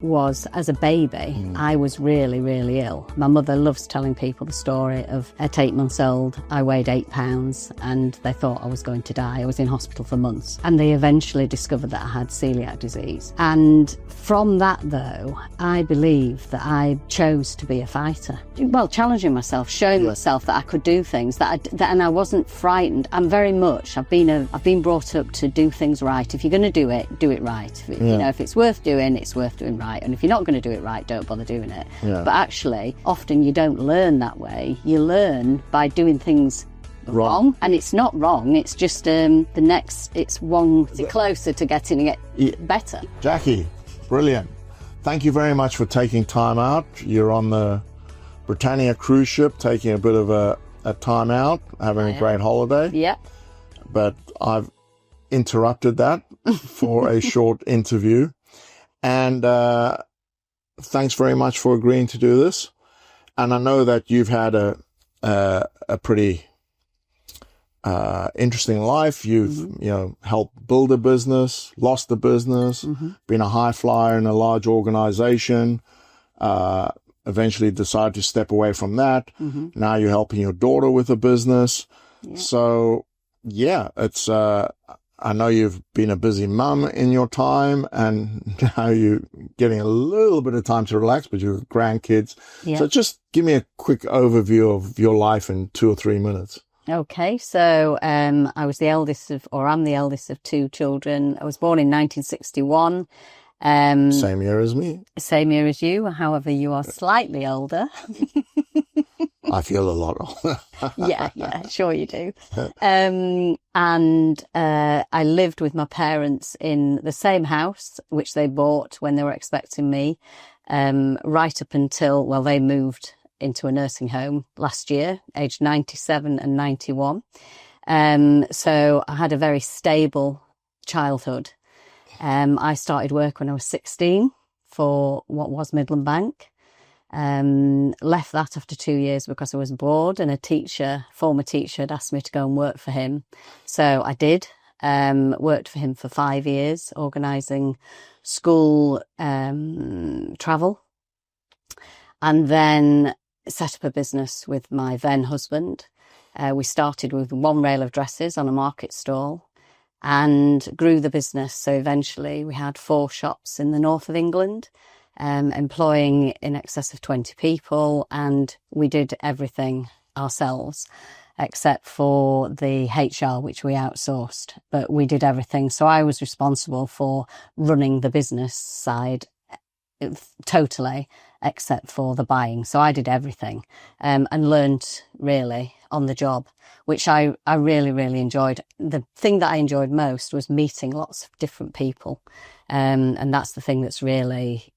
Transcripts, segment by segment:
was, as a baby, I was really, really ill. My mother loves telling people the story of at 8 months old, I weighed 8 pounds and they thought I was going to die. I was in hospital for months and they eventually discovered that I had celiac disease. And from that, though, I believe that I chose to be a fighter. Well, challenging myself, showing myself that I could do things, and I wasn't frightened. I've been brought up to do things right. If you're going to do it right. You know, if it's worth doing right. And if you're not going to do it right, don't bother doing it. But actually, often you don't learn that way. You learn by doing things wrong. And it's not wrong, it's just it's one closer to getting it better. Jackie, brilliant. Thank you very much for taking time out. You're on the Britannia cruise ship, taking a bit of a time out, having a great holiday. Yeah. But I've interrupted that for a short interview. And thanks very much for agreeing to do this. And I know that you've had a pretty interesting life. You've helped build a business, lost the business, been a high flyer in a large organization, eventually decided to step away from that. Now you're helping your daughter with a business. So it's I know you've been a busy mum in your time, and now you're getting a little bit of time to relax, but you've got grandkids. So just give me a quick overview of your life in 2 or 3 minutes. Okay, so I'm the eldest of 2 children. I was born in 1961. Same year as me. Same year as you, however, you are slightly older. I feel a lot older. yeah, sure you do. And I lived with my parents in the same house, which they bought when they were expecting me, right up until, they moved into a nursing home last year, aged 97 and 91. So I had a very stable childhood. I started work when I was 16 for what was Midland Bank. Left that after 2 years because I was bored, and former teacher had asked me to go and work for him. So I did, worked for him for 5 years, organising school travel, and then set up a business with my then husband. We started with 1 rail of dresses on a market stall and grew the business. So eventually we had 4 shops in the north of England, employing in excess of 20 people, and we did everything ourselves except for the HR, which we outsourced, but we did everything. So I was responsible for running the business side totally, except for the buying. So I did everything, and learnt really on the job, which I really, really enjoyed. The thing that I enjoyed most was meeting lots of different people, and that's the thing that's really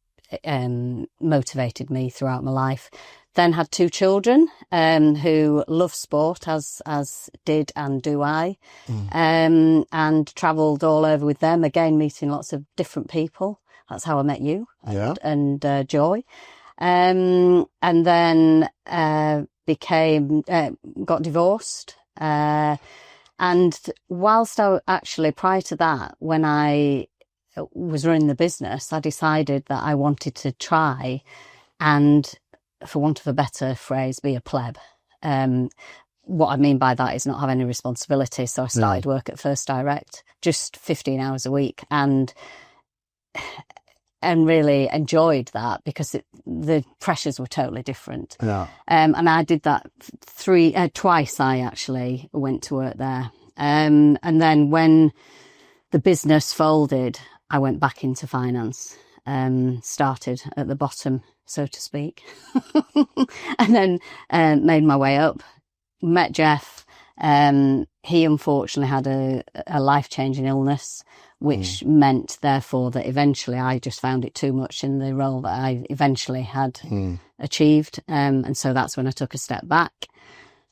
motivated me throughout my life. Then had 2 children who love sport, as did and do I, and travelled all over with them, again meeting lots of different people. That's how I met you and Joy. And then got divorced. And whilst prior to that, when I was running the business, I decided that I wanted to try and, for want of a better phrase, be a pleb. What I mean by that is not have any responsibility. So I started work at First Direct, just 15 hours a week, and really enjoyed that because the pressures were totally different. And I did that twice. I actually went to work there. And then when the business folded, I went back into finance, started at the bottom, so to speak, and then made my way up, met Jeff. He unfortunately had a life-changing illness, which meant, therefore, that eventually I just found it too much in the role that I eventually had achieved. And so that's when I took a step back,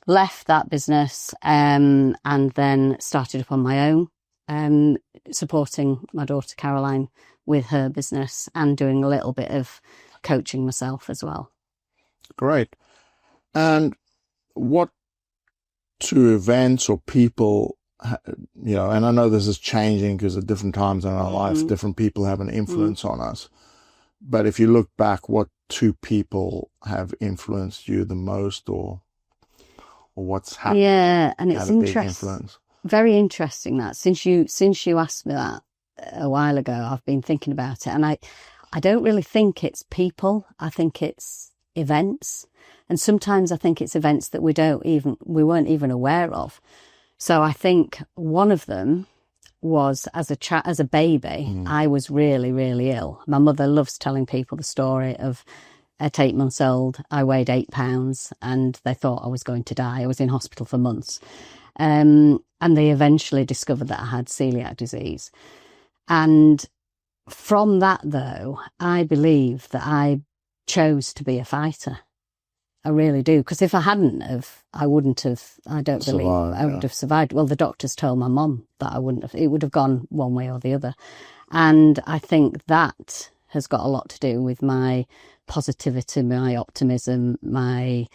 left that business, and then started up on my own, supporting my daughter Caroline with her business and doing a little bit of coaching myself as well. Great. And what 2 events or people, and I know this is changing because at different times in our life, different people have an influence on us. But if you look back, what two people have influenced you the most, or what's happened? Yeah, and it's had a big interesting. influence? Very interesting that since you asked me that a while ago, I've been thinking about it, and I don't really think it's people. I think it's events, and sometimes I think it's events that we weren't even aware of. So I think one of them was as a baby, I was really, really ill. My mother loves telling people the story of at 8 months old, I weighed 8 pounds and they thought I was going to die. I was in hospital for months. And they eventually discovered that I had celiac disease. And from that, though, I believe that I chose to be a fighter. I really do. Because if I hadn't have, I wouldn't have, I don't believe I would have survived. Well, the doctors told my mum that I wouldn't have, it would have gone one way or the other. And I think that has got a lot to do with my positivity, my optimism, my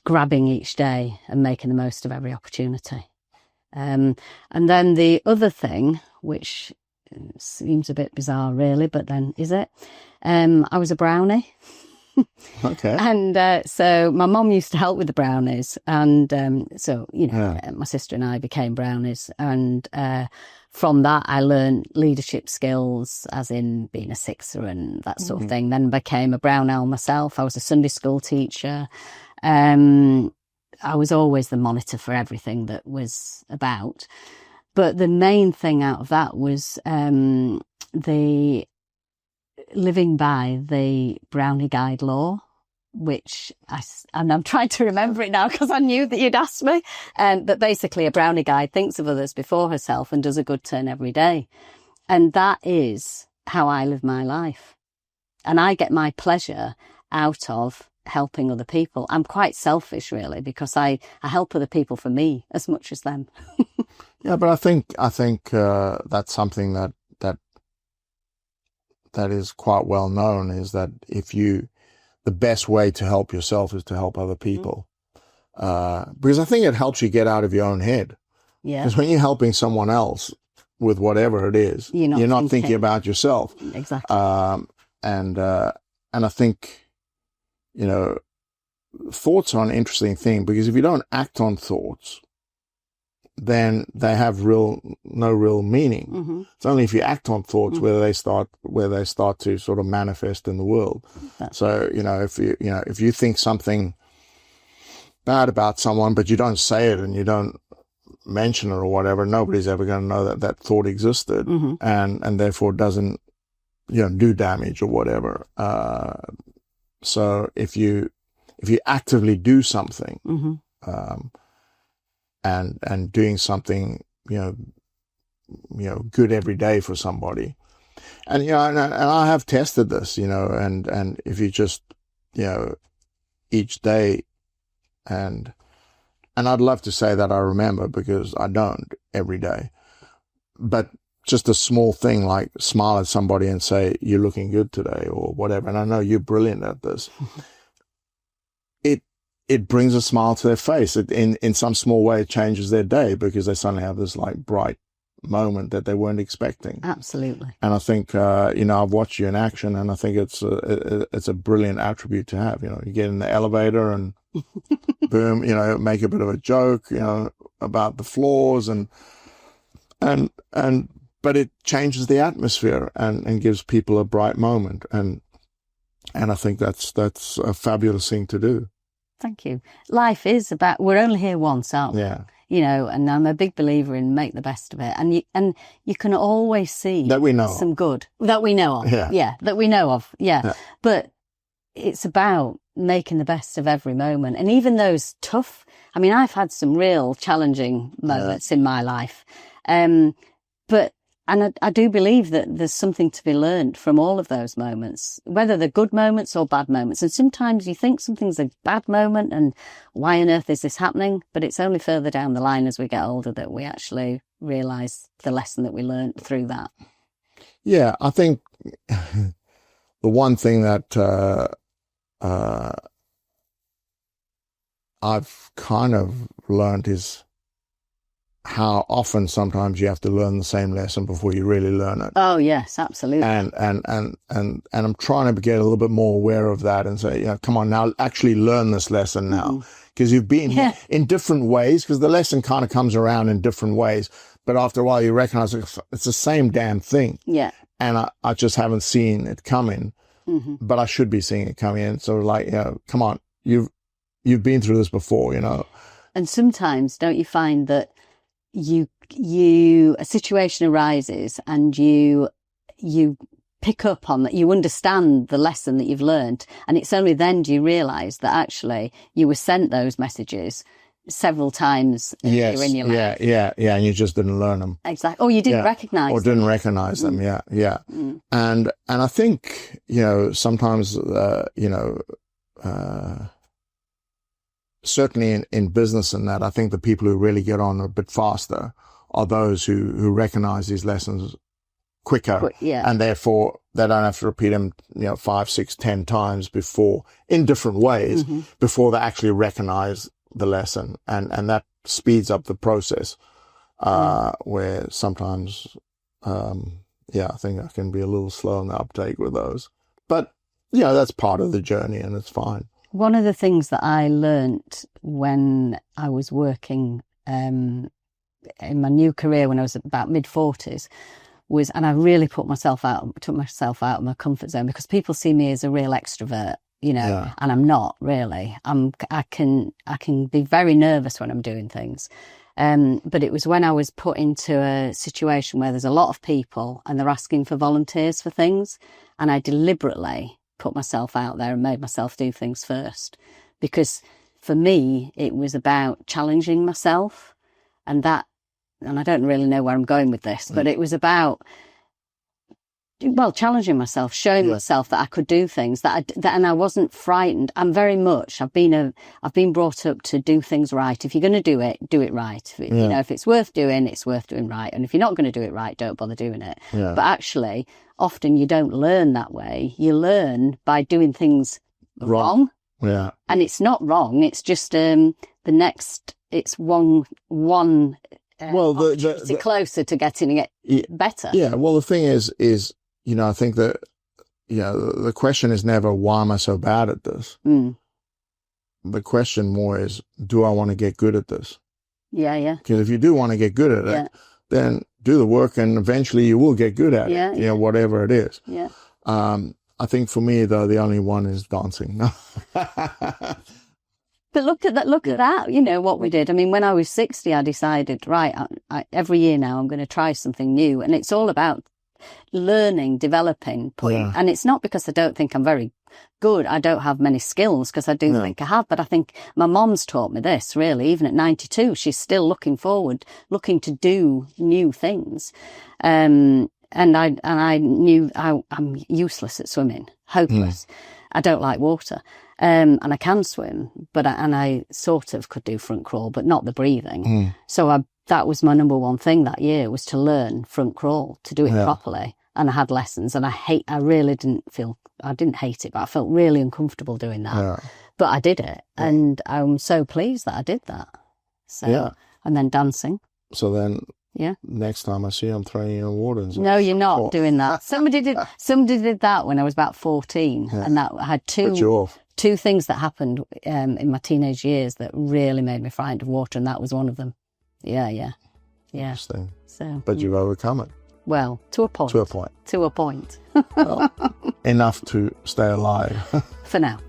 grabbing each day and making the most of every opportunity. And then the other thing, which seems a bit bizarre really, but then is it? I was a brownie. Okay. And so my mum used to help with the brownies. And so, my sister and I became brownies. And from that, I learned leadership skills, as in being a sixer and that sort of thing. Then became a brown owl myself. I was a Sunday school teacher. I was always the monitor for everything that was about. But the main thing out of that was the living by the Brownie Guide law, which and I'm trying to remember it now because I knew that you'd ask me. But basically a Brownie Guide thinks of others before herself and does a good turn every day. And that is how I live my life. And I get my pleasure out of helping other people. I'm quite selfish really, because I help other people for me as much as them. Yeah, but I think that's something that is quite well known, is that the best way to help yourself is to help other people. Because I think it helps you get out of your own head. Yeah. Because when you're helping someone else with whatever it is, you're not thinking about yourself. Exactly. And I think, thoughts are an interesting thing, because if you don't act on thoughts, then they have no real meaning. Mm-hmm. It's only if you act on thoughts where they start to sort of manifest in the world. So, if you think something bad about someone, but you don't say it and you don't mention it or whatever, nobody's ever going to know that thought existed, and therefore doesn't, do damage or whatever. So if you actively do something, and doing something, good every day for somebody. And, and I have tested this, and if you just, each day, and I'd love to say that I remember, because I don't every day, but just a small thing like smile at somebody and say, you're looking good today or whatever. And I know you're brilliant at this. It brings a smile to their face. In some small way, it changes their day, because they suddenly have this like bright moment that they weren't expecting. Absolutely. And I think, I've watched you in action, and I think it's a brilliant attribute to have. You get in the elevator and boom, make a bit of a joke, about the flaws but it changes the atmosphere and gives people a bright moment. And I think that's a fabulous thing to do. Thank you. Life is about, we're only here once, aren't we? Yeah. And I'm a big believer in make the best of it. And you can always see that we know some good that we know of. Yeah. That we know of. Yeah. But it's about making the best of every moment. And even those tough, I've had some real challenging moments in my life. And I do believe that there's something to be learned from all of those moments, whether they're good moments or bad moments. And sometimes you think something's a bad moment and why on earth is this happening? But it's only further down the line as we get older that we actually realise the lesson that we learned through that. Yeah, I think the one thing that I've kind of learned is how often sometimes you have to learn the same lesson before you really learn it. Oh yes, absolutely. And I'm trying to get a little bit more aware of that and say, come on now, actually learn this lesson now. Because you've been in different ways, because the lesson kind of comes around in different ways. But after a while, you recognize it's the same damn thing. Yeah. And I just haven't seen it coming, but I should be seeing it coming in. So like, come on, you've been through this before, And sometimes don't you find that a situation arises and you pick up on that, you understand the lesson that you've learned, and it's only then do you realize that actually you were sent those messages several times in your life. Yeah, and you just didn't learn them. Exactly. Or you didn't recognize them. Or didn't recognize them, yeah. And I think, sometimes, certainly in business and that, I think the people who really get on a bit faster are those who recognize these lessons quicker. And therefore they don't have to repeat them, 5, 6, 10 times before, in different ways, before they actually recognize the lesson. And that speeds up the process, where sometimes, I think I can be a little slow on the uptake with those. But, that's part of the journey and it's fine. One of the things that I learnt when I was working in my new career when I was about mid-40s was, and I really took myself out of my comfort zone, because people see me as a real extrovert, and I'm not really. I can be very nervous when I'm doing things. But it was when I was put into a situation where there's a lot of people and they're asking for volunteers for things, and I deliberately put myself out there and made myself do things first, because for me it was about challenging myself, and I don't really know where I'm going with this, but it was about challenging myself, showing myself that I could do things, and I wasn't frightened. I've been brought up to do things right. If you're going to do it right. If it's worth doing right. And if you're not going to do it right, don't bother doing it. But actually, often you don't learn that way. You learn by doing things wrong. Yeah. And it's not wrong. It's just it's one closer to getting it better. Yeah. Well, the thing is, I think that, the question is never, why am I so bad at this? The question more is, do I want to get good at this? Yeah. Because if you do want to get good at it, then do the work and eventually you will get good at it, whatever it is. Yeah. I think for me, though, the only one is dancing. But look at that, what we did. I mean, when I was 60, I decided, right, every year now I'm going to try something new. And it's all about learning, developing, and it's not because I don't think I'm very good. I don't have many skills, because I do think I have, but I think my mom's taught me this, really. Even at 92, she's still looking to do new things. And I knew I'm useless at swimming, hopeless. I don't like water. And I can swim, but I sort of could do front crawl, but not the breathing. So that was my number one thing that year, was to learn front crawl, to do it properly. And I had lessons, and I didn't hate it, but I felt really uncomfortable doing that. Yeah. But I did it, and I'm so pleased that I did that. So, and then dancing. So then, next time I see you, I'm throwing you in water. No, you're not doing that. Somebody did that when I was about 14, and that I had two things that happened in my teenage years that really made me frightened of water, and that was one of them. Yeah. Interesting. So, but you've overcome it. Well, to a point. Well, enough to stay alive. For now.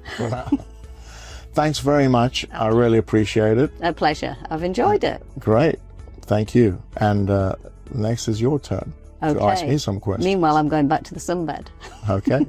Thanks very much. Okay. I really appreciate it. A pleasure. I've enjoyed it. Great. Thank you. And next is your turn to ask me some questions. Meanwhile, I'm going back to the sunbed. Okay.